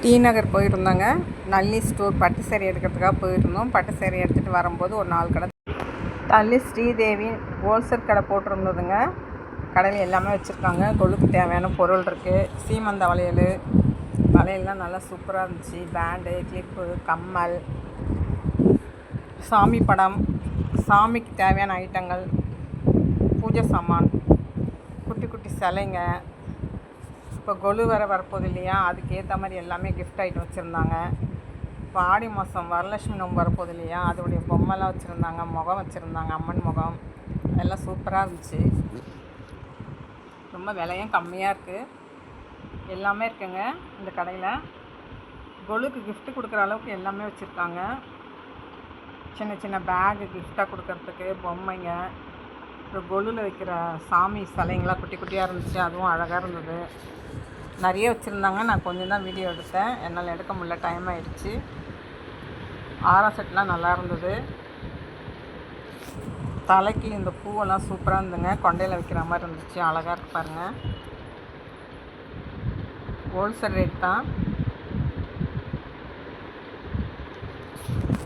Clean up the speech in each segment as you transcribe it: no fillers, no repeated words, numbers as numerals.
D நகர் போயிருந்தாங்க. நல்லி store பட்டு சேரீ எடுக்கிறதுக்காக போயிருந்தோம். பட்டு சேரீ எடுத்துகிட்டு வரும்போது ஒரு 4 கடை தள்ளி ஸ்ரீதேவி ஹோல்சேல் கடை போட்டிருந்ததுங்க. கடையில் எல்லாமே வச்சுருக்காங்க. கொலுக்கு தேவையான பொருள் இருக்குது. சீமந்த வளையல்லாம் நல்லா சூப்பராக இருந்துச்சு. பேண்டு, கிளிப்பு, கம்மல், சாமி படம், சாமிக்கு தேவையான ஐட்டங்கள், பூஜை சாமான், குட்டி குட்டி சிலைங்க. இப்போ கொலு வரப்போகுது இல்லையா, அதுக்கேற்ற மாதிரி எல்லாமே கிஃப்ட் ஐட்டம் வச்சுருந்தாங்க. இப்போ ஆடி மாதம் வரலட்சுமி நோம்பு வரப்போகுது இல்லையா, அதோடைய பொம்மைலாம் வச்சுருந்தாங்க. முகம் வச்சுருந்தாங்க, அம்மன் முகம். எல்லாம் சூப்பராக இருந்துச்சு. ரொம்ப விலையும் கம்மியாக இருக்குது. எல்லாமே இருக்குங்க இந்த கடையில். கொலுக்கு கிஃப்ட் கொடுக்குற அளவுக்கு எல்லாமே வச்சுருக்காங்க. சின்ன சின்ன பேகு கிஃப்டாக கொடுக்கறதுக்கு பொம்மைங்க, அப்புறம் கொலுவில் வைக்கிற சாமி சிலைங்களாம் குட்டி குட்டியாக இருந்துச்சு. அதுவும் அழகாக இருந்தது. நிறைய வச்சுருந்தாங்க. நான் கொஞ்சம் தான் வீடியோ எடுத்தேன், என்னால் எடுக்க முடியல, டைம் ஆகிடுச்சு. ஆரா செட்லாம் நல்லா இருந்தது. தலைக்கு இந்த பூவெல்லாம் சூப்பராக இருந்துங்க. கொண்டையில் வைக்கிற மாதிரி இருந்துச்சு. அழகாக இருக்கு பாருங்கள். ஹோல்சேல் ரேட் தான்.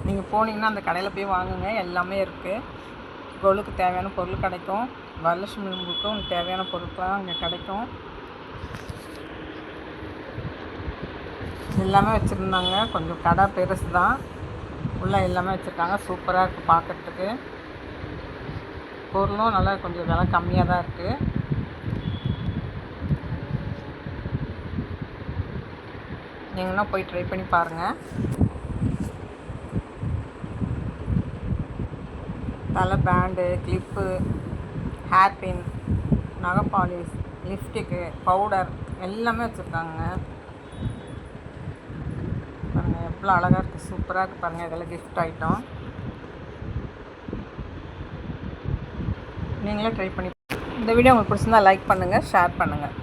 நீங்கள் போனீங்கன்னா அந்த கடையில் போய் வாங்குங்க. எல்லாமே இருக்குது. கொலுக்கு தேவையான பொருள் கிடைக்கும். வரலட்சுமி நோம்புக்கும் தேவையான பொருட்கள்லாம் அங்கே கிடைக்கும். எல்லாமே வச்சுருந்தாங்க. கொஞ்சம் கடை பெருசு தான். உள்ளே எல்லாமே வச்சுருக்காங்க. சூப்பராக இருக்குது பார்க்குறதுக்கு. பொருளும் நல்லா கொஞ்சம் விலை கம்மியாக தான் இருக்குது. நீங்களும் போய் ட்ரை பண்ணி பாருங்கள். தலை பேண்டு, கிளிப்பு, ஹேர் பின், நகை பாலிஷ், லிப்ஸ்டிக்கு, பவுடர் எல்லாமே வச்சுருக்காங்க. பாருங்கள் எவ்வளோ அழகாக இருக்குது. சூப்பராக இருக்குது பாருங்கள். இதெல்லாம் கிஃப்ட் ஐட்டம். நீங்களே ட்ரை பண்ணி. இந்த வீடியோ உங்களுக்கு பிடிச்சிருந்தா லைக் பண்ணுங்கள், ஷேர் பண்ணுங்கள்.